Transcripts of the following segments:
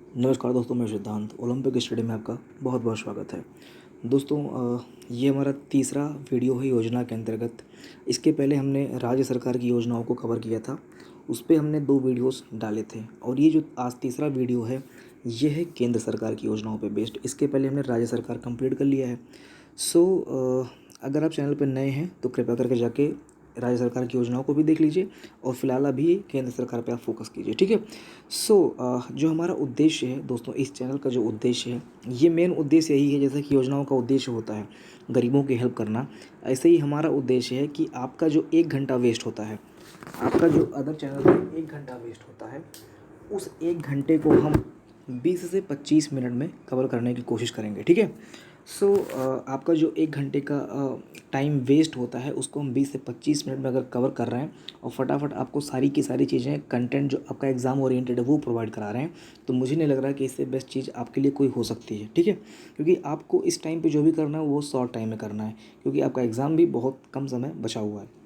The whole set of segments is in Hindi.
नमस्कार दोस्तों, मैं सिद्धांत ओलंपिक स्टडी में आपका बहुत बहुत स्वागत है। दोस्तों, ये हमारा तीसरा वीडियो है योजना के अंतर्गत। इसके पहले हमने राज्य सरकार की योजनाओं को कवर किया था। उस पे हमने 2 वीडियोस डाले थे और ये जो आज तीसरा वीडियो है ये है केंद्र सरकार की योजनाओं पे बेस्ड। इसके पहले हमने राज्य सरकार कंप्लीट कर लिया है। अगर आप चैनल पर नए हैं तो कृपया करके जाके राज्य सरकार की योजनाओं को भी देख लीजिए और फिलहाल अभी केंद्र सरकार पे आप फोकस कीजिए, ठीक है। जो हमारा उद्देश्य है दोस्तों, इस चैनल का जो उद्देश्य है, ये मेन उद्देश्य यही है। जैसा कि योजनाओं का उद्देश्य होता है गरीबों की हेल्प करना, ऐसे ही हमारा उद्देश्य है कि आपका जो 1 घंटा वेस्ट होता है, आपका जो अदर चैनल में 1 घंटा वेस्ट होता है, उस 1 घंटे को हम 20 से 25 मिनट में कवर करने की कोशिश करेंगे, ठीक है। आपका जो 1 घंटे का टाइम वेस्ट होता है उसको हम 20 से 25 मिनट में अगर कवर कर रहे हैं और फटाफट आपको सारी की सारी चीज़ें, कंटेंट जो आपका एग्ज़ाम ओरिएंटेड है वो प्रोवाइड करा रहे हैं, तो मुझे नहीं लग रहा कि इससे बेस्ट चीज़ आपके लिए कोई हो सकती है, ठीक है। क्योंकि आपको इस टाइम पे जो भी करना है वो शॉर्ट टाइम में करना है, क्योंकि आपका एग्ज़ाम भी बहुत कम समय बचा हुआ है।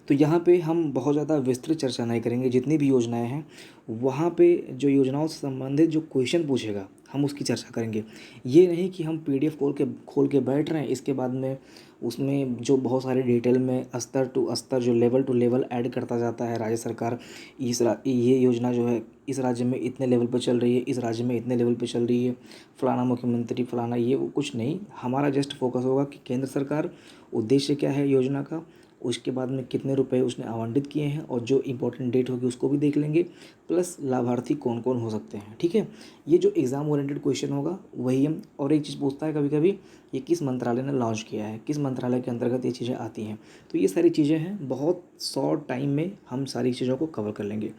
तो यहाँ पे हम बहुत ज़्यादा विस्तृत चर्चा नहीं करेंगे। जितनी भी योजनाएं हैं वहाँ पे जो योजनाओं से संबंधित जो क्वेश्चन पूछेगा हम उसकी चर्चा करेंगे। ये नहीं कि हम पीडीएफ खोल के बैठ रहे हैं, इसके बाद में उसमें जो बहुत सारे डिटेल में स्तर टू स्तर, जो लेवल टू लेवल ऐड करता जाता है राज्य सरकार। ये योजना जो है इस राज्य में इतने लेवल पर चल रही है, इस राज्य में इतने लेवल पर चल रही है, फलाना मुख्यमंत्री फलाना, ये वो कुछ नहीं। हमारा जस्ट फोकस होगा कि केंद्र सरकार उद्देश्य क्या है योजना का, उसके बाद में कितने रुपए उसने आवंटित किए हैं, और जो इम्पोर्टेंट डेट होगी उसको भी देख लेंगे, प्लस लाभार्थी कौन कौन हो सकते हैं, ठीक है। ये जो एग्ज़ाम ओरिएंटेड क्वेश्चन होगा वही हम, और एक चीज़ पूछता है कभी कभी, ये किस मंत्रालय ने लॉन्च किया है, किस मंत्रालय के अंतर्गत ये चीज़ें आती हैं। तो ये सारी चीज़ें हैं, बहुत शॉर्ट टाइम में हम सारी चीज़ों को कवर कर लेंगे,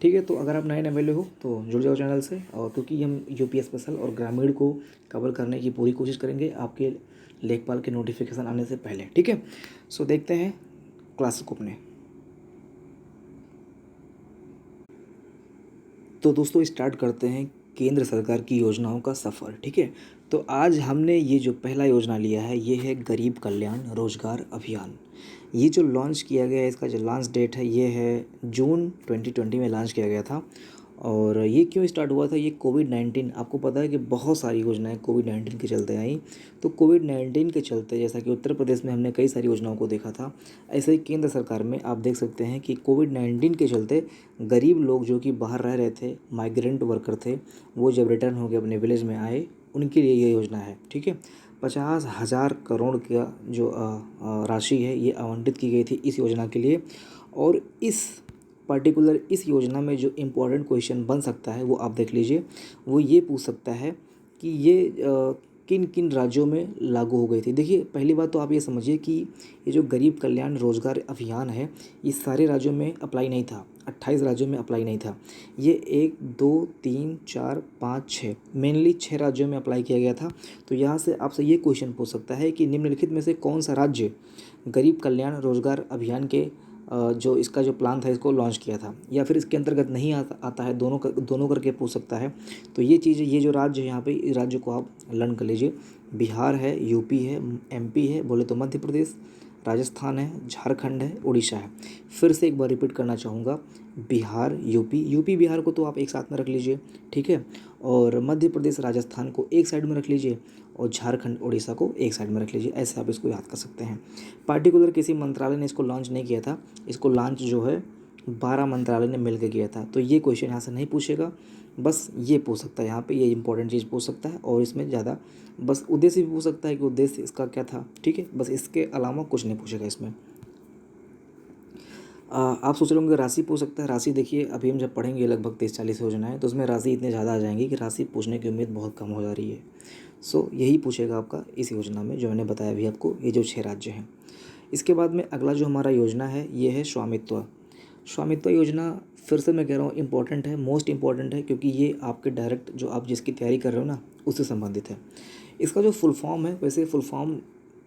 ठीक है। तो अगर आप नए नवेले हो तो जुड़ जाओ चैनल से, और क्योंकि हम यूपी स्पेशल और ग्रामीण को कवर करने की पूरी कोशिश करेंगे आपके लेखपाल के नोटिफिकेशन आने से पहले, ठीक है। देखते हैं क्लास को अपने। तो दोस्तों स्टार्ट करते हैं केंद्र सरकार की योजनाओं का सफ़र, ठीक है। तो आज हमने ये जो पहला योजना लिया है ये है गरीब कल्याण रोजगार अभियान। ये जो लॉन्च किया गया है, इसका जो लॉन्च डेट है ये है जून 2020 में लॉन्च किया गया था। और ये क्यों स्टार्ट हुआ था, ये कोविड-19, आपको पता है कि बहुत सारी योजनाएं कोविड-19 के चलते आई। तो कोविड-19 के चलते, जैसा कि उत्तर प्रदेश में हमने कई सारी योजनाओं को देखा था, ऐसे ही केंद्र सरकार में आप देख सकते हैं कि कोविड-19 के चलते गरीब लोग जो कि बाहर रह रहे थे, माइग्रेंट वर्कर थे, वो जब रिटर्न हो के अपने विलेज में आए, उनके लिए ये योजना है, ठीक है। 50,000 करोड़ का जो राशि है ये आवंटित की गई थी इस योजना के लिए। और इस पर्टिकुलर इस योजना में जो इम्पोर्टेंट क्वेश्चन बन सकता है वो आप देख लीजिए। वो ये पूछ सकता है कि ये किन किन राज्यों में लागू हो गई थी। देखिए, पहली बात तो आप ये समझिए कि ये जो गरीब कल्याण रोजगार अभियान है ये सारे राज्यों में अप्लाई नहीं था, 28 राज्यों में अप्लाई नहीं था। ये 1 2 3 4 5 6, मेनली 6 राज्यों में अप्लाई किया गया था। तो यहाँ से आपसे ये क्वेश्चन पूछ सकता है कि निम्नलिखित में से कौन सा राज्य गरीब कल्याण रोजगार अभियान के जो इसका जो प्लान था इसको लॉन्च किया था, या फिर इसके अंतर्गत नहीं आता है, दोनों करके पूछ सकता है। तो ये चीज़, ये जो राज्य है यहाँ पे, इस राज्य को आप लर्न कर लीजिए। बिहार है, यूपी है, एमपी है, बोले तो मध्य प्रदेश, राजस्थान है, झारखंड है, उड़ीसा है। फिर से एक बार रिपीट करना चाहूँगा, बिहार, यूपी बिहार को तो आप एक साथ में रख लीजिए, ठीक है। और मध्य प्रदेश राजस्थान को एक साइड में रख लीजिए, और झारखंड उड़ीसा को एक साइड में रख लीजिए। ऐसे आप इसको याद कर सकते हैं। पार्टिकुलर किसी मंत्रालय ने इसको लॉन्च नहीं किया था, इसको लॉन्च जो है 12 मंत्रालय ने मिलकर किया था। तो ये क्वेश्चन यहाँ से नहीं पूछेगा, बस ये पूछ सकता है यहाँ पे, ये इंपॉर्टेंट चीज़ पूछ सकता है। और इसमें ज़्यादा बस उद्देश्य भी पूछ सकता है कि उद्देश्य इसका क्या था, ठीक है। बस इसके अलावा कुछ नहीं पूछेगा इसमें। आप सोच रहे होंगे राशि पूछ सकता है। राशि देखिए, अभी हम जब पढ़ेंगे लगभग 30-40 योजनाएं, तो उसमें राशि इतने ज़्यादा आ जाएंगी कि राशि पूछने की उम्मीद बहुत कम हो जा रही है। यही पूछेगा आपका इस योजना में, जो मैंने बताया अभी आपको, ये जो 6 राज्य हैं। इसके बाद में अगला जो हमारा योजना है ये है स्वामित्व। स्वामित्व योजना, फिर से मैं कह रहा हूँ, इम्पॉर्टेंट है, मोस्ट इम्पॉर्टेंट है, क्योंकि ये आपके डायरेक्ट जो आप जिसकी तैयारी कर रहे हो ना उससे संबंधित है। इसका जो फुल फॉर्म है, वैसे फुल फॉर्म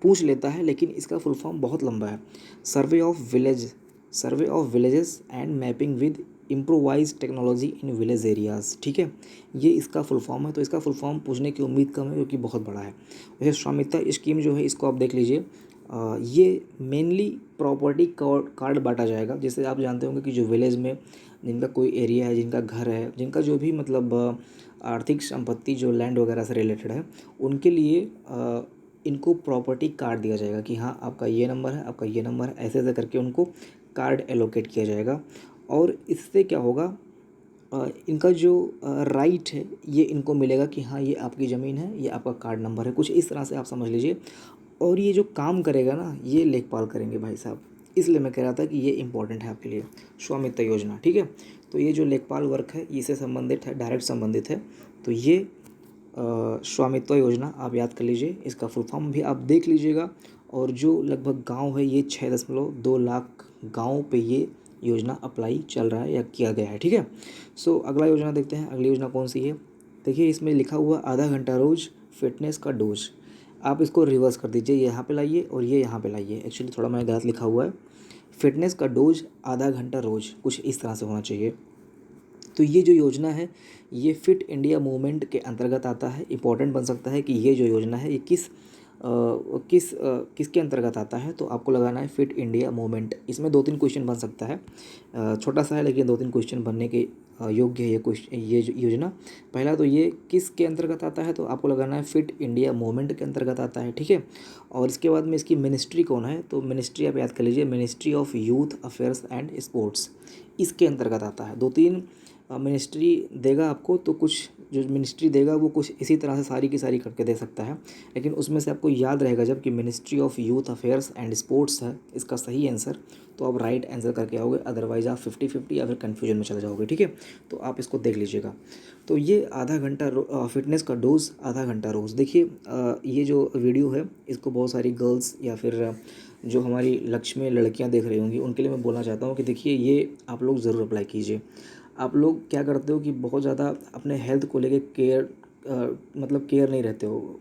पूछ लेता है लेकिन इसका फुल फॉर्म बहुत लंबा है। Survey of villages and mapping with improvise technology in village areas, ठीक है। ये इसका फुल फॉर्म है। तो इसका फुल फॉर्म पूछने की उम्मीद कम है क्योंकि बहुत बड़ा है। वैसे स्वामित्व स्कीम जो है इसको आप देख लीजिए, ये मेनली प्रॉपर्टी कार्ड बांटा जाएगा। जैसे आप जानते होंगे कि जो विलेज में जिनका कोई एरिया है, जिनका घर है, जिनका जो भी मतलब आर्थिक संपत्ति जो लैंड वगैरह से रिलेटेड है, उनके लिए इनको प्रॉपर्टी कार्ड दिया जाएगा कि हाँ आपका ये नंबर है, आपका ये नंबर है, ऐसे ऐसे करके उनको कार्ड एलोकेट किया जाएगा। और इससे क्या होगा, इनका जो राइट है ये इनको मिलेगा कि हाँ ये आपकी ज़मीन है, ये आपका कार्ड नंबर है, कुछ इस तरह से आप समझ लीजिए। और ये जो काम करेगा ना, ये लेखपाल करेंगे भाई साहब। इसलिए मैं कह रहा था कि ये इंपॉर्टेंट है आपके लिए, स्वामित्व योजना, ठीक है। तो ये जो लेखपाल वर्क है इससे संबंधित है, डायरेक्ट संबंधित है। तो ये स्वामित्व योजना आप याद कर लीजिए, इसका फुल फॉर्म भी आप देख लीजिएगा। और जो लगभग गांव है, ये 6.2 लाख गाँव पे ये योजना अप्लाई चल रहा है या किया गया है, ठीक है। सो अगला योजना देखते हैं, अगली योजना कौन सी है। देखिए इसमें लिखा हुआ आधा घंटा रोज़ फिटनेस का डोज। आप इसको रिवर्स कर दीजिए, ये यहाँ पे लाइए और ये यहाँ पे लाइए। एक्चुअली थोड़ा मैंने गलत लिखा हुआ है। फिटनेस का डोज आधा घंटा रोज़, कुछ इस तरह से होना चाहिए। तो ये जो योजना है ये फिट इंडिया मूवमेंट के अंतर्गत आता है। इम्पॉर्टेंट बन सकता है कि ये जो योजना है ये किसके अंतर्गत आता है। तो आपको लगाना है फिट इंडिया मूवमेंट। इसमें 2-3 क्वेश्चन बन सकता है, छोटा सा है लेकिन 2-3 क्वेश्चन बनने के योग्य है ये जो योजना। पहला तो ये किसके अंतर्गत आता है, तो आपको लगाना है फिट इंडिया मूवमेंट के अंतर्गत आता है, ठीक है। और इसके बाद में इसकी मिनिस्ट्री कौन है, तो मिनिस्ट्री आप याद कर लीजिए, ministry of youth affairs and sports, इसके अंतर्गत आता है। 2-3 मिनिस्ट्री देगा आपको, तो कुछ जो मिनिस्ट्री देगा वो कुछ इसी तरह से सारी की सारी करके दे सकता है, लेकिन उसमें से आपको याद रहेगा जब कि ministry of youth affairs and sports है इसका सही आंसर, तो आप राइट आंसर करके आओगे। अदरवाइज़ आप 50-50 या फिर कन्फ्यूजन में चले जाओगे, ठीक है। तो आप इसको देख लीजिएगा। तो ये आधा घंटा फिटनेस का डोज आधा घंटा रोज़। देखिए ये जो वीडियो है इसको बहुत सारी गर्ल्स या फिर जो हमारी लक्ष्मी लड़कियां देख रही होंगी उनके लिए मैं बोलना चाहता हूँ कि देखिए ये आप लोग ज़रूर अप्लाई कीजिए। आप लोग क्या करते हो कि बहुत ज़्यादा अपने हेल्थ को लेके मतलब केयर नहीं रहते हो,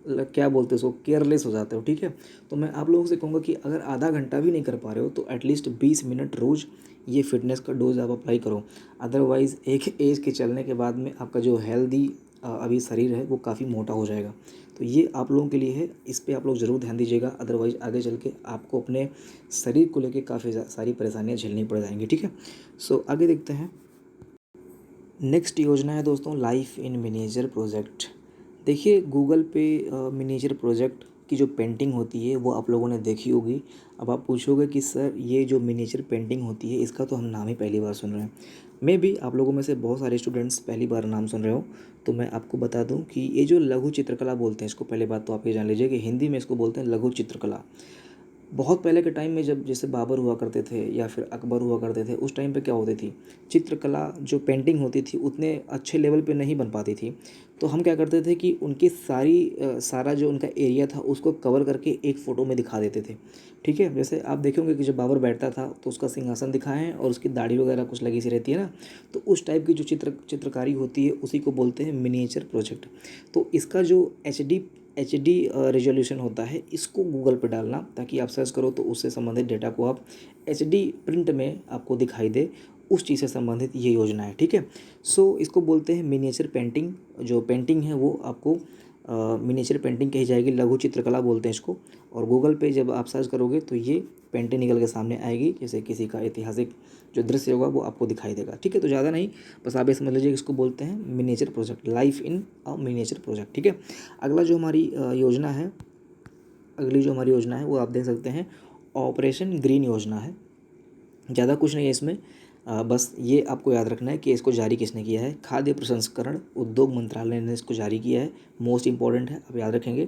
क्या बोलते हो उसको, केयरलेस हो जाते हो, ठीक है। तो मैं आप लोगों से कहूँगा कि अगर आधा घंटा भी नहीं कर पा रहे हो तो एटलीस्ट 20 मिनट रोज़ ये फिटनेस का डोज आप अप्लाई करो। अदरवाइज़ एक एज के चलने के बाद में आपका जो हेल्दी अभी शरीर है वो काफ़ी मोटा हो जाएगा। तो ये आप लोगों के लिए है, इस पे आप लोग ज़रूर ध्यान दीजिएगा। अदरवाइज़ आगे चल के आपको अपने शरीर को लेके काफ़ी सारी परेशानियाँ झेलनी पड़ जाएंगी, ठीक है। सो आगे देखते हैं। नेक्स्ट योजना है दोस्तों लाइफ इन मिनिएचर प्रोजेक्ट। देखिए गूगल पे मिनिएचर प्रोजेक्ट की जो पेंटिंग होती है वो आप लोगों ने देखी होगी। अब आप पूछोगे कि सर ये जो मिनिएचर पेंटिंग होती है इसका तो हम नाम ही पहली बार सुन रहे हैं। मे भी आप लोगों में से बहुत सारे स्टूडेंट्स पहली बार नाम सुन रहे हो, तो मैं आपको बता दूं कि ये जो लघु चित्रकला बोलते हैं इसको, पहले बात तो आप ये जान लीजिए कि हिंदी में इसको बोलते हैं लघु चित्रकला। बहुत पहले के टाइम में जब जैसे बाबर हुआ करते थे या फिर अकबर हुआ करते थे, उस टाइम पे क्या होती थी, चित्रकला जो पेंटिंग होती थी उतने अच्छे लेवल पे नहीं बन पाती थी। तो हम क्या करते थे कि उनकी सारा जो उनका एरिया था उसको कवर करके एक फ़ोटो में दिखा देते थे, ठीक है। जैसे आप देखेंगे कि जब बाबर बैठता था तो उसका सिंहासन दिखाए हैं और उसकी दाढ़ी वगैरह कुछ लगी सी रहती है ना, तो उस टाइप की जो चित्रकारी होती है उसी को बोलते हैं मिनिएचर प्रोजेक्ट। तो इसका जो एच डी रेजोल्यूशन होता है इसको गूगल पे डालना, ताकि आप सर्च करो तो उससे संबंधित डेटा को आप एच डी प्रिंट में आपको दिखाई दे, उस चीज़ से संबंधित ये योजना है, ठीक है। सो इसको बोलते हैं मिनिएचर पेंटिंग। जो पेंटिंग है वो आपको मिनिएचर पेंटिंग कही जाएगी, लघु चित्रकला बोलते हैं इसको। और गूगल पे जब आप सर्च करोगे तो ये पेंटिंग निकल के सामने आएगी, जैसे किसी का ऐतिहासिक जो दृश्य होगा वो आपको दिखाई देगा, ठीक है। तो ज़्यादा नहीं, बस आप ये समझ लीजिए इसको बोलते हैं miniature project, life in a miniature project, ठीक है। अगला जो हमारी योजना है, अगली जो हमारी योजना है वो आप देख सकते हैं ऑपरेशन ग्रीन योजना है। ज़्यादा कुछ नहीं है इसमें, बस ये आपको याद रखना है कि इसको जारी किसने किया है, खाद्य प्रसंस्करण उद्योग मंत्रालय ने इसको जारी किया है। मोस्ट इंपॉर्टेंट है, आप याद रखेंगे।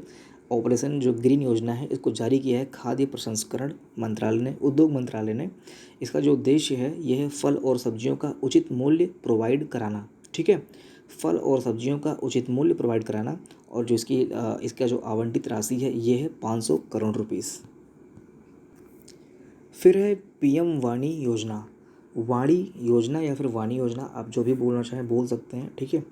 ऑपरेशन जो ग्रीन योजना है इसको जारी किया है खाद्य प्रसंस्करण मंत्रालय ने, उद्योग मंत्रालय ने। इसका जो उद्देश्य है यह है फल और सब्जियों का उचित मूल्य प्रोवाइड कराना, ठीक है। फल और सब्जियों का उचित मूल्य प्रोवाइड कराना। और जो इसका जो आवंटित राशि है ये है 500 करोड़ रुपीज़। फिर है पीएम वाणी योजना। वाणी योजना या फिर वाणी योजना, आप जो भी बोलना चाहें बोल सकते हैं, ठीक है।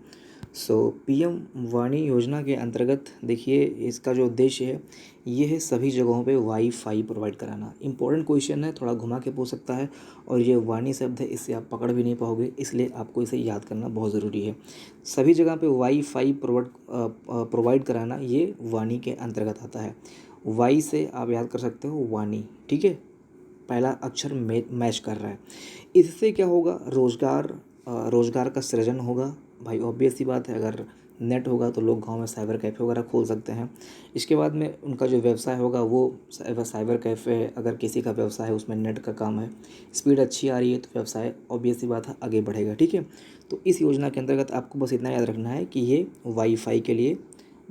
सो पीएम वाणी योजना के अंतर्गत देखिए इसका जो उद्देश्य है ये है सभी जगहों पे वाईफाई प्रोवाइड कराना। इंपॉर्टेंट क्वेश्चन है, थोड़ा घुमा के पूछ सकता है, और ये वाणी शब्द है इससे आप पकड़ भी नहीं पाओगे, इसलिए आपको इसे याद करना बहुत ज़रूरी है। सभी जगह पे वाईफाई प्रोवाइड कराना ये वाणी के अंतर्गत आता है। वाई से आप याद कर सकते हो वाणी, ठीक है, पहला अक्षर मैच कर रहा है। इससे क्या होगा, रोज़गार का सृजन होगा। भाई ऑब्वियस सी बात है, अगर नेट होगा तो लोग गांव में साइबर कैफ़े वगैरह खोल सकते हैं। इसके बाद में उनका जो व्यवसाय होगा वो साइबर कैफ़े है। अगर किसी का व्यवसाय है उसमें नेट का काम है, स्पीड अच्छी आ रही है तो व्यवसाय ऑब्वियस सी बात है आगे बढ़ेगा, ठीक है। तो इस योजना के अंतर्गत आपको बस इतना याद रखना है कि ये वाईफाई के लिए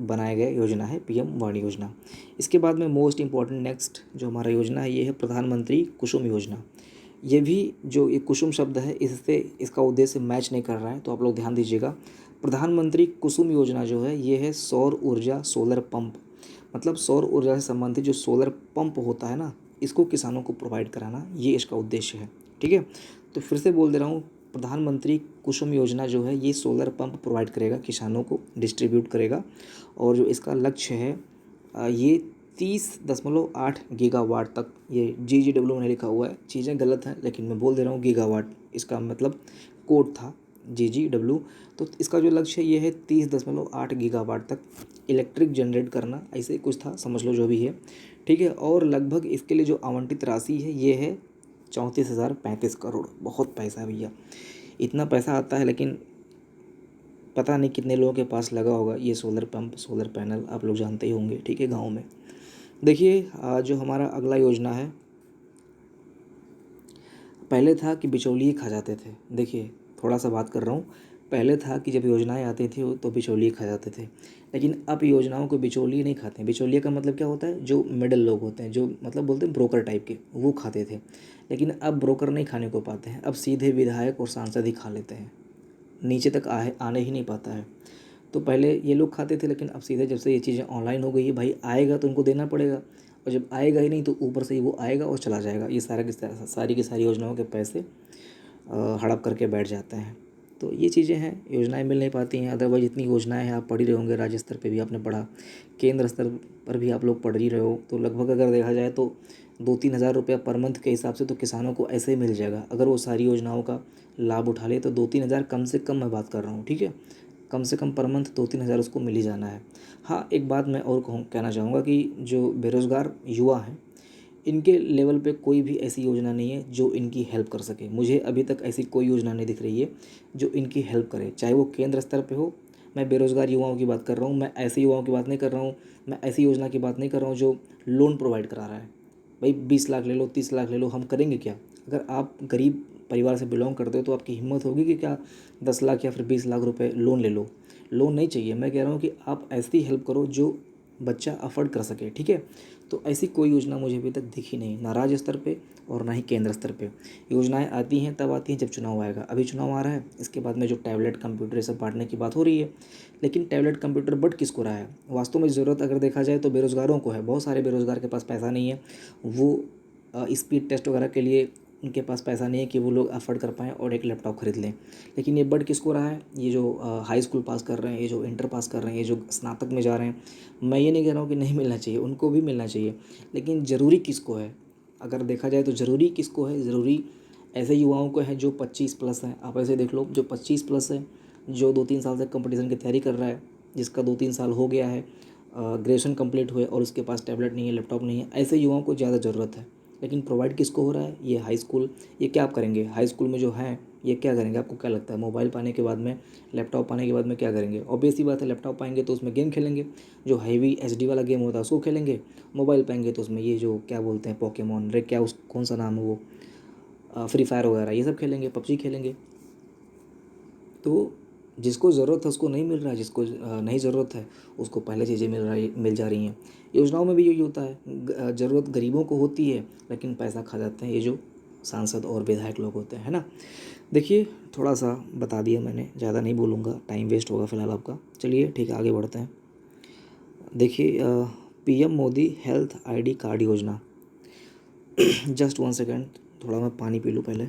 बनाया गया योजना है, पीएम वाणी योजना। इसके बाद में मोस्ट इम्पॉर्टेंट नेक्स्ट जो हमारा योजना है ये है प्रधानमंत्री कुसुम योजना। ये भी जो ये कुसुम शब्द है इससे इसका उद्देश्य मैच नहीं कर रहा है, तो आप लोग ध्यान दीजिएगा। प्रधानमंत्री कुसुम योजना जो है ये है सौर ऊर्जा सोलर पंप, मतलब सौर ऊर्जा से संबंधित जो सोलर पंप होता है ना, इसको किसानों को प्रोवाइड कराना, ये इसका उद्देश्य है, ठीक है। तो फिर से बोल दे रहा हूँ, प्रधानमंत्री कुसुम योजना जो है ये सोलर पंप प्रोवाइड करेगा, किसानों को डिस्ट्रीब्यूट करेगा। और जो इसका लक्ष्य है ये 30.8 गीगावाट तक, ये GGW में लिखा हुआ है, चीज़ें गलत हैं लेकिन मैं बोल दे रहा हूँ गीगावाट, इसका मतलब कोड था GGW। तो इसका जो लक्ष्य है ये है 30.8 गीगावाट तक इलेक्ट्रिक जनरेट करना, ऐसे कुछ था, समझ लो जो भी है, ठीक है। और लगभग इसके लिए जो आवंटित राशि है ये है 34,035 करोड़। बहुत पैसा है भैया, इतना पैसा आता है लेकिन पता नहीं कितने लोगों के पास लगा होगा ये सोलर पंप सोलर पैनल, आप लोग जानते ही होंगे, ठीक है, गाँव में। देखिए जो हमारा अगला योजना है, पहले था कि बिचौलिए खा जाते थे। देखिए थोड़ा सा बात कर रहा हूँ, पहले था कि जब योजनाएं आती थी तो बिचौलिए खा जाते थे, लेकिन अब योजनाओं को बिचौलिए नहीं खाते हैं। बिचौलिए का मतलब क्या होता है, जो मिडल लोग होते हैं, जो मतलब बोलते हैं ब्रोकर टाइप के, वो खाते थे। लेकिन अब ब्रोकर नहीं खाने को पाते हैं, अब सीधे विधायक और सांसद ही खा लेते हैं, नीचे तक आने ही नहीं पाता है। तो पहले ये लोग खाते थे लेकिन अब सीधे जब से ये चीज़ें ऑनलाइन हो गई है, भाई आएगा तो उनको देना पड़ेगा, और जब आएगा ही नहीं तो ऊपर से ही वो आएगा और चला जाएगा। ये सारी की सारी योजनाओं के पैसे हड़प करके बैठ जाते हैं। तो ये चीज़ें हैं, योजनाएं मिल नहीं पाती हैं। अदरवाइज इतनी योजनाएं हैं, आप पढ़ ही रहे होंगे, राज्य स्तर पे भी आपने पढ़ा, केंद्र स्तर पर भी आप लोग पढ़ ही रहे हो। तो लगभग अगर देखा जाए तो 2-3 हज़ार रुपया पर मंथ के हिसाब से तो किसानों को ऐसे ही मिल जाएगा, अगर वो सारी योजनाओं का लाभ उठा ले तो 2-3 हज़ार कम से कम मैं बात कर रहा हूँ, ठीक है, कम से कम पर मंथ 2-3 हज़ार उसको मिल ही जाना है। हाँ एक बात मैं और कहना चाहूँगा कि जो बेरोज़गार युवा हैं इनके लेवल पे कोई भी ऐसी योजना नहीं है जो इनकी हेल्प कर सके। मुझे अभी तक ऐसी कोई योजना नहीं दिख रही है जो इनकी हेल्प करे, चाहे वो केंद्र स्तर पे हो। मैं बेरोज़गार युवाओं की बात कर रहा हूँ, मैं ऐसे युवाओं की बात नहीं कर रहा हूँ, मैं ऐसी योजना की बात नहीं कर रहा हूँ जो लोन प्रोवाइड करा रहा है। भाई 20 लाख ले लो, 30 लाख ले लो, हम करेंगे क्या? अगर आप गरीब परिवार से बिलोंग करते हो तो आपकी हिम्मत होगी कि क्या 10 लाख या फिर 20 लाख रुपए लोन ले लो? लोन नहीं चाहिए, मैं कह रहा हूँ कि आप ऐसी हेल्प करो जो बच्चा अफोर्ड कर सके, ठीक है। तो ऐसी कोई योजना मुझे अभी तक दिखी नहीं, ना राज्य स्तर पे और ना ही केंद्र स्तर पे। योजनाएं आती हैं तब आती हैं जब चुनाव आएगा, अभी चुनाव आ रहा है, इसके बाद में जो टैबलेट कंप्यूटर ये सब बांटने की बात हो रही है, लेकिन टैबलेट कंप्यूटर बट किसको रहा है? वास्तव में ज़रूरत अगर देखा जाए तो बेरोज़गारों को है। बहुत सारे बेरोज़गार के पास पैसा नहीं है, वो स्पीड टेस्ट वगैरह के लिए उनके पास पैसा नहीं है कि वो लोग अफोर्ड कर पाएँ और एक लैपटॉप खरीद लें। लेकिन ये बट किसको रहा है? ये जो हाई स्कूल पास कर रहे हैं, ये जो इंटर पास कर रहे हैं, ये जो स्नातक में जा रहे हैं। मैं ये नहीं कह रहा हूँ कि नहीं मिलना चाहिए, उनको भी मिलना चाहिए, लेकिन ज़रूरी किसको है? अगर देखा जाए तो ज़रूरी किसको है? ज़रूरी ऐसे युवाओं को है जो 25 प्लस हैं। आप ऐसे देख लो, जो 25 प्लस है, जो 2-3 साल से कंपटीशन की तैयारी कर रहा है, जिसका 2-3 साल हो गया है, ग्रेजुएशन कंप्लीट हुए और उसके पास टैबलेट नहीं है, लैपटॉप नहीं है, ऐसे युवाओं को ज़्यादा ज़रूरत है। लेकिन प्रोवाइड किसको हो रहा है? ये हाई स्कूल। ये क्या आप करेंगे हाई स्कूल में जो हैं, ये क्या करेंगे? आपको क्या लगता है? मोबाइल पाने के बाद में, लैपटॉप पाने के बाद में क्या करेंगे? ऑब्वियस सी बात है, लैपटॉप पाएंगे तो उसमें गेम खेलेंगे, जो हैवी HD वाला गेम होता है उसको खेलेंगे। मोबाइल पाएंगे तो उसमें ये जो क्या बोलते हैं, पोकेमॉन, रे क्या उस कौन सा नाम है वो, फ्री फायर वगैरह ये सब खेलेंगे, पबजी खेलेंगे। तो जिसको ज़रूरत है उसको नहीं मिल रहा है, जिसको नहीं ज़रूरत है उसको पहले चीज़ें मिल जा रही हैं। योजनाओं में भी यही होता है, ज़रूरत गरीबों को होती है लेकिन पैसा खा जाते हैं ये जो सांसद और विधायक लोग होते हैं, है ना। देखिए थोड़ा सा बता दिया मैंने, ज़्यादा नहीं बोलूँगा, टाइम वेस्ट होगा फिलहाल आपका। चलिए ठीक है, आगे बढ़ते हैं। देखिए PM Modi health ID card योजना। जस्ट 1 सेकेंड, थोड़ा मैं पानी पी लूँ पहले।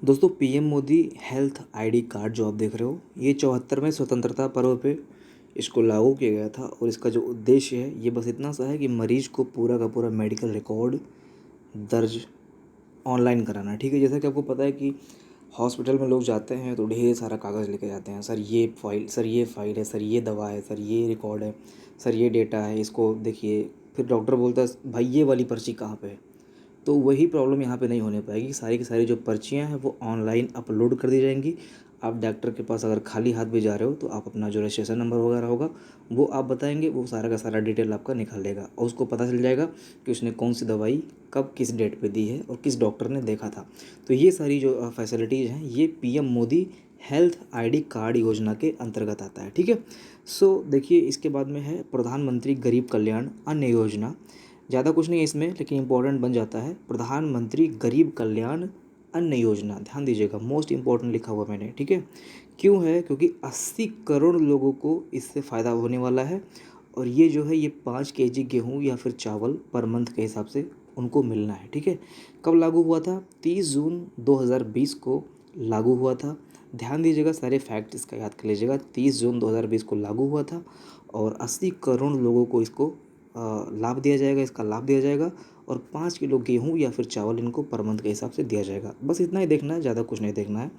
दोस्तों PM Modi health ID card जो आप देख रहे हो, ये 74वें स्वतंत्रता पर्व पे इसको लागू किया गया था। और इसका जो उद्देश्य है ये बस इतना सा है कि मरीज को पूरा का पूरा मेडिकल रिकॉर्ड दर्ज ऑनलाइन कराना है, ठीक है। जैसा कि आपको पता है कि हॉस्पिटल में लोग जाते हैं तो ढेर सारा कागज़ लेके जाते हैं, सर ये फ़ाइल, सर ये फ़ाइल है, सर ये दवा है, सर ये रिकॉर्ड है, सर ये डेटा है, इसको देखिए। फिर डॉक्टर बोलता है भाई ये वाली पर्ची कहाँ पे है। तो वही प्रॉब्लम यहाँ पे नहीं होने पाएगी। सारी की सारी जो पर्चियाँ हैं वो ऑनलाइन अपलोड कर दी जाएंगी। आप डॉक्टर के पास अगर खाली हाथ भी जा रहे हो तो आप अपना जो रजिस्ट्रेशन नंबर वगैरह होगा वो आप बताएंगे, वो सारा का सारा डिटेल आपका निकाल लेगा और उसको पता चल जाएगा कि उसने कौन सी दवाई कब किस डेट पे दी है और किस डॉक्टर ने देखा था। तो ये सारी जो फैसिलिटीज़ हैं ये PM Modi health ID card योजना के अंतर्गत आता है, ठीक है। सो देखिए इसके बाद में है प्रधानमंत्री गरीब कल्याण अन्न योजना। ज़्यादा कुछ नहीं है इसमें लेकिन इम्पोर्टेंट बन जाता है, प्रधानमंत्री गरीब कल्याण अन्न योजना। ध्यान दीजिएगा, मोस्ट इम्पोर्टेंट लिखा हुआ मैंने, ठीक है। क्यों है? क्योंकि 80 करोड़ लोगों को इससे फ़ायदा होने वाला है और ये जो है ये 5 केजी गेहूँ या फिर चावल पर मंथ के हिसाब से उनको मिलना है, ठीक है। कब लागू हुआ था? 30 जून 2020 को लागू हुआ था। ध्यान दीजिएगा, सारे फैक्ट इसका याद कर लीजिएगा। 30 जून 2020 को लागू हुआ था और 80 करोड़ लोगों को इसको लाभ दिया जाएगा, इसका लाभ दिया जाएगा और 5 किलो गेहूँ या फिर चावल इनको पर मंथ के हिसाब से दिया जाएगा। बस इतना ही देखना है, ज़्यादा कुछ नहीं देखना है।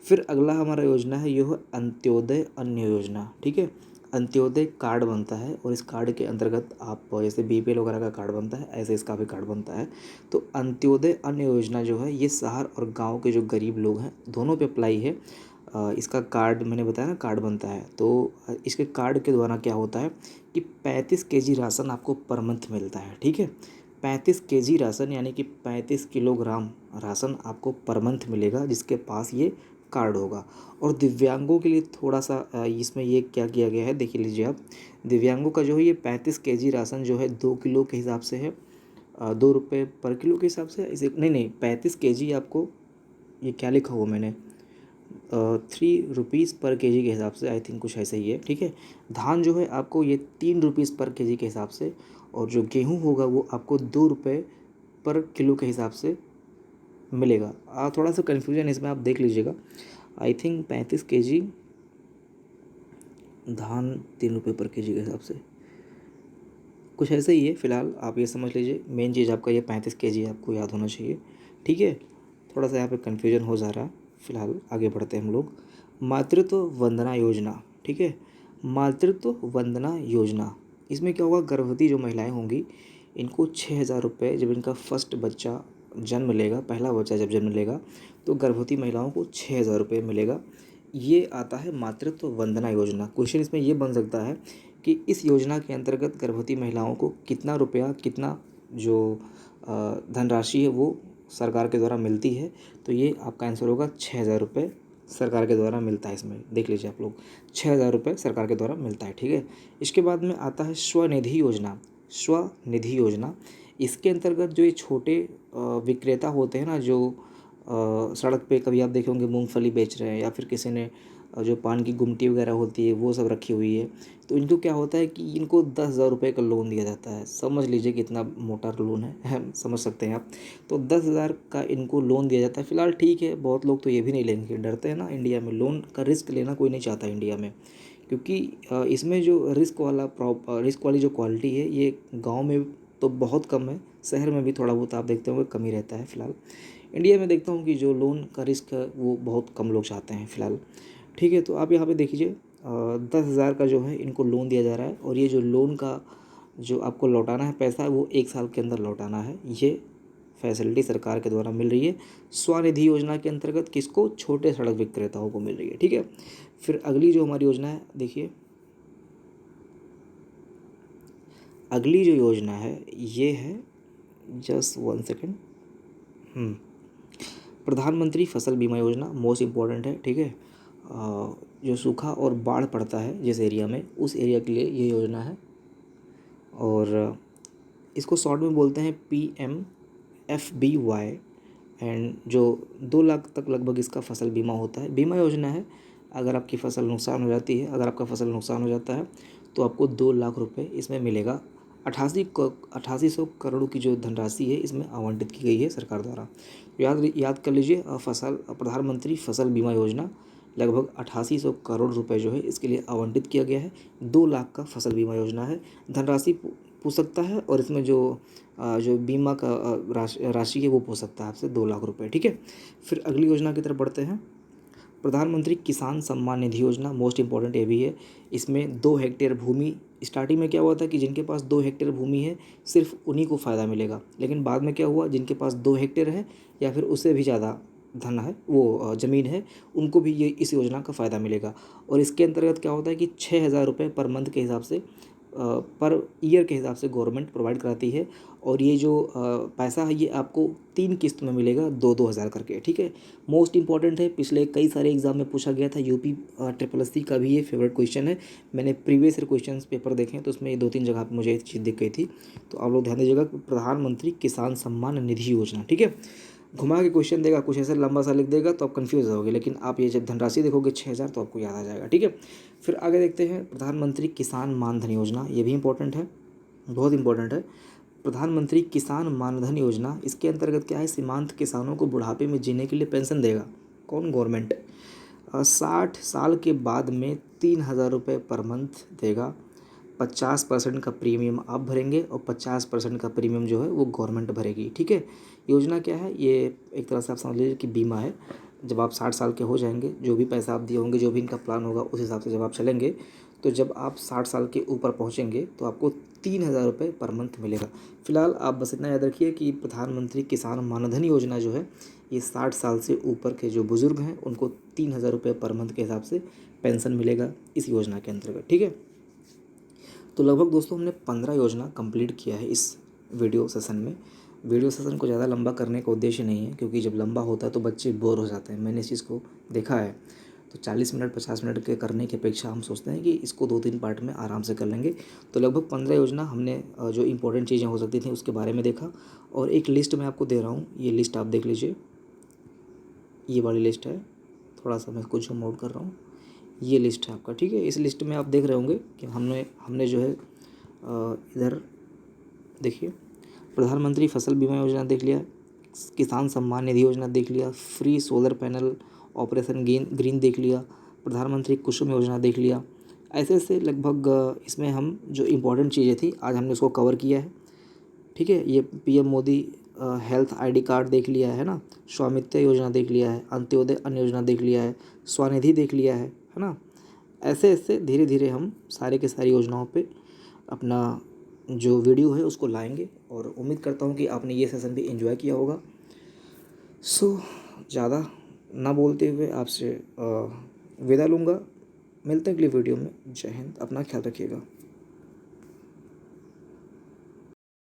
फिर अगला हमारा योजना है, यह है अंत्योदय अन्न योजना, ठीक है। अंत्योदय कार्ड बनता है और इस कार्ड के अंतर्गत आप जैसे बीपीएल वगैरह का कार्ड बनता है ऐसे इसका भी कार्ड बनता है। तो अंत्योदय अन्न योजना जो है ये शहर और गांव के जो गरीब लोग हैं दोनों पे अप्लाई है। इसका कार्ड मैंने बताया ना, कार्ड बनता है। तो इसके कार्ड के द्वारा क्या होता है कि 35 केजी राशन आपको पर मंथ मिलता है, ठीक है। 35 केजी राशन यानी कि 35 किलोग्राम राशन आपको पर मंथ मिलेगा जिसके पास ये कार्ड होगा। और दिव्यांगों के लिए थोड़ा सा इसमें ये क्या किया गया है देख लीजिए आप। दिव्यांगों का जो है ये 35 केजी राशन जो है 2 किलो के हिसाब से है, 2 रुपये पर किलो के हिसाब से इसे नहीं 35 केजी आपको, ये क्या लिखा हुआ मैंने, 3 रुपीज़ पर केजी के हिसाब से, आई थिंक कुछ ऐसा ही है, ठीक है। धान जो है आपको ये 3 रुपीज़ पर केजी के हिसाब से और जो गेहूँ होगा वो आपको 2 रुपये पर किलो के हिसाब से मिलेगा। थोड़ा सा कन्फ्यूजन इसमें आप देख लीजिएगा। आई थिंक 35 केजी धान 3 रुपये पर केजी के हिसाब से कुछ ऐसा ही है। फ़िलहाल आप ये समझ लीजिए, मेन चीज़ आपका ये 35 केजी आपको याद होना चाहिए, ठीक है। थोड़ा सा यहाँ पे कन्फ्यूजन हो जा रहा है। फ़िलहाल आगे बढ़ते हैं हम लोग। मातृत्व वंदना योजना, ठीक है। मातृत्व वंदना योजना, इसमें क्या होगा, गर्भवती जो महिलाएं होंगी इनको 6,000 रुपये जब इनका फर्स्ट बच्चा जन्म लेगा, पहला बच्चा जब जन्म लेगा तो गर्भवती महिलाओं को 6,000 रुपये मिलेगा। ये आता है मातृत्व वंदना योजना। क्वेश्चन इसमें ये बन सकता है कि इस योजना के अंतर्गत गर्भवती महिलाओं को कितना रुपया, कितना जो धनराशि है वो सरकार के द्वारा मिलती है। तो ये आपका आंसर होगा 6,000 रुपये सरकार के द्वारा मिलता है। इसमें देख लीजिए आप लोग, 6,000 रुपये सरकार के द्वारा मिलता है, ठीक है। इसके बाद में आता है स्वनिधि योजना। स्वनिधि योजना, इसके अंतर्गत जो ये छोटे विक्रेता होते हैं ना, जो सड़क पे कभी आप देखे होंगे मूंगफली बेच रहे हैं या फिर किसी ने जो पान की गुमटी वगैरह होती है वो सब रखी हुई है, तो इनको क्या होता है कि इनको 10,000 रुपये का लोन दिया जाता है। समझ लीजिए कितना मोटा लोन है समझ सकते हैं आप। तो 10,000 का इनको लोन दिया जाता है। फ़िलहाल ठीक है, बहुत लोग तो ये भी नहीं लेंगे, डरते हैं ना। इंडिया में लोन का रिस्क लेना कोई नहीं चाहता इंडिया में, क्योंकि इसमें जो रिस्क वाली जो क्वालिटी है ये गाँव में तो बहुत कम है, शहर में भी थोड़ा बहुत आप देखते होंगे कम ही रहता है। फ़िलहाल इंडिया में देखता हूँ कि जो लोन का रिस्क है वो बहुत कम लोग चाहते हैं फ़िलहाल, ठीक है। तो आप यहाँ पे देख लीजिए 10,000 का जो है इनको लोन दिया जा रहा है और ये जो लोन का जो आपको लौटाना है पैसा वो 1 साल के अंदर लौटाना है। ये फैसिलिटी सरकार के द्वारा मिल रही है स्वनिधि योजना के अंतर्गत। किसको? छोटे सड़क विक्रेताओं को मिल रही है, ठीक है। फिर अगली जो हमारी योजना है देखिए, अगली जो योजना है ये है, जस्ट 1 सेकेंड, प्रधानमंत्री फसल बीमा योजना मोस्ट इम्पॉर्टेंट है, ठीक है। जो सूखा और बाढ़ पड़ता है जिस एरिया में, उस एरिया के लिए ये योजना है और इसको शॉर्ट में बोलते हैं PMFBY। एंड जो 2 लाख तक लगभग इसका फसल बीमा होता है। बीमा योजना है, अगर आपकी फसल नुकसान हो जाती है, अगर आपका फसल नुकसान हो जाता है तो आपको 2 लाख रुपए इसमें मिलेगा। 8800 करोड़ की जो धनराशि है इसमें आवंटित की गई है सरकार द्वारा। याद कर लीजिए, प्रधानमंत्री फसल बीमा योजना लगभग 8800 करोड़ रुपए जो है इसके लिए आवंटित किया गया है। 2 लाख का फसल बीमा योजना है। धनराशि पूछ सकता है और इसमें जो जो बीमा का राशि है वो हो सकता है आपसे 2 लाख रुपए, ठीक है। फिर अगली योजना की तरफ बढ़ते हैं। प्रधानमंत्री किसान सम्मान निधि योजना, मोस्ट इंपॉर्टेंट ये भी है। इसमें 2 हेक्टेयर भूमि, स्टार्टिंग में क्या हुआ था कि जिनके पास 2 हेक्टेयर भूमि है सिर्फ उन्हीं को फ़ायदा मिलेगा, लेकिन बाद में क्या हुआ, जिनके पास 2 हेक्टेयर है या फिर उससे भी ज़्यादा धन है, वो ज़मीन है, उनको भी ये इस योजना का फ़ायदा मिलेगा। और इसके अंतर्गत क्या होता है कि 6,000 रुपये पर मंथ के हिसाब से, पर ईयर के हिसाब से गवर्नमेंट प्रोवाइड कराती है। और ये जो पैसा है ये आपको 3 किस्त में मिलेगा, 2-2 हज़ार करके, ठीक है। मोस्ट इंपॉर्टेंट है, पिछले कई सारे एग्जाम में पूछा गया था, यूपी ट्रिपल एस सी का भी ये फेवरेट क्वेश्चन है। मैंने प्रीवियस ईयर क्वेश्चन पेपर देखे हैं तो उसमें ये 2-3 जगह पे मुझे एक चीज़ दिख गई थी। तो आप लोग ध्यान दीजिएगा, प्रधानमंत्री किसान सम्मान निधि योजना, ठीक है। घुमा के क्वेश्चन देगा, कुछ ऐसा लंबा सा लिख देगा तो आप कन्फ्यूज़ होगे, लेकिन आप ये जब धनराशि देखोगे 6,000 तो आपको याद आ जाएगा, ठीक है। फिर आगे देखते हैं प्रधानमंत्री किसान मानधन योजना, ये भी इंपॉर्टेंट है, बहुत इंपॉर्टेंट है। प्रधानमंत्री किसान मानधन योजना, इसके अंतर्गत क्या है, सीमांत किसानों को बुढ़ापे में जीने के लिए पेंशन देगा। कौन, गवर्नमेंट। 60 साल के बाद में 3,000 रुपये पर मंथ देगा। 50% का प्रीमियम आप भरेंगे और 50% का प्रीमियम जो है वो गवर्नमेंट भरेगी, ठीक है। योजना क्या है, ये एक तरह से आप समझ लीजिए कि बीमा है। जब आप 60 साल के हो जाएंगे, जो भी पैसा आप दिए होंगे, जो भी इनका प्लान होगा उस हिसाब से जब आप चलेंगे, तो जब आप 60 साल के ऊपर पहुंचेंगे तो आपको 3,000 रुपये पर मंथ मिलेगा। फिलहाल आप बस इतना याद रखिए कि प्रधानमंत्री किसान मानधन योजना जो है ये 60 साल से ऊपर के जो बुज़ुर्ग हैं उनको 3,000 रुपये पर मंथ के हिसाब से पेंशन मिलेगा इस योजना के अंतर्गत, ठीक है। तो लगभग दोस्तों हमने 15 योजना कंप्लीट किया है इस वीडियो सेशन में। वीडियो सेशन को ज़्यादा लंबा करने का उद्देश्य नहीं है, क्योंकि जब लंबा होता है तो बच्चे बोर हो जाते हैं, मैंने इस चीज़ को देखा है। तो 40 मिनट 50 मिनट के करने की अपेक्षा हम सोचते हैं कि इसको 2-3 पार्ट में आराम से कर लेंगे। तो लगभग 15 योजना हमने जो इंपॉर्टेंट चीज़ें हो सकती थी उसके बारे में देखा। और एक लिस्ट मैं आपको दे रहा हूँ, ये लिस्ट आप देख लीजिए, ये वाली लिस्ट है, थोड़ा सा मैं इसको जूम आउट कर रहा हूँ, ये लिस्ट है आपका, ठीक है। इस लिस्ट में आप देख रहे होंगे कि हमने जो है इधर देखिए, प्रधानमंत्री फसल बीमा योजना देख लिया, किसान सम्मान निधि योजना देख लिया, free solar panel operation green देख लिया, प्रधानमंत्री कुसुम योजना देख लिया। ऐसे ऐसे लगभग इसमें हम जो इम्पोर्टेंट चीज़ें थी आज हमने उसको कवर किया है, ठीक है। ये PM Modi health ID card देख लिया है ना, स्वामित्व योजना देख लिया है, अंत्योदय अन्न योजना देख लिया है, स्वनिधि देख लिया है ना। ऐसे ऐसे धीरे धीरे हम सारे के सारी योजनाओं पे अपना जो वीडियो है उसको लाएंगे, और उम्मीद करता हूँ कि आपने ये सेशन भी एंजॉय किया होगा। सो ज़्यादा ना बोलते हुए आपसे विदा लूँगा। मिलते हैं अगली वीडियो में। जय हिंद, अपना ख्याल रखिएगा।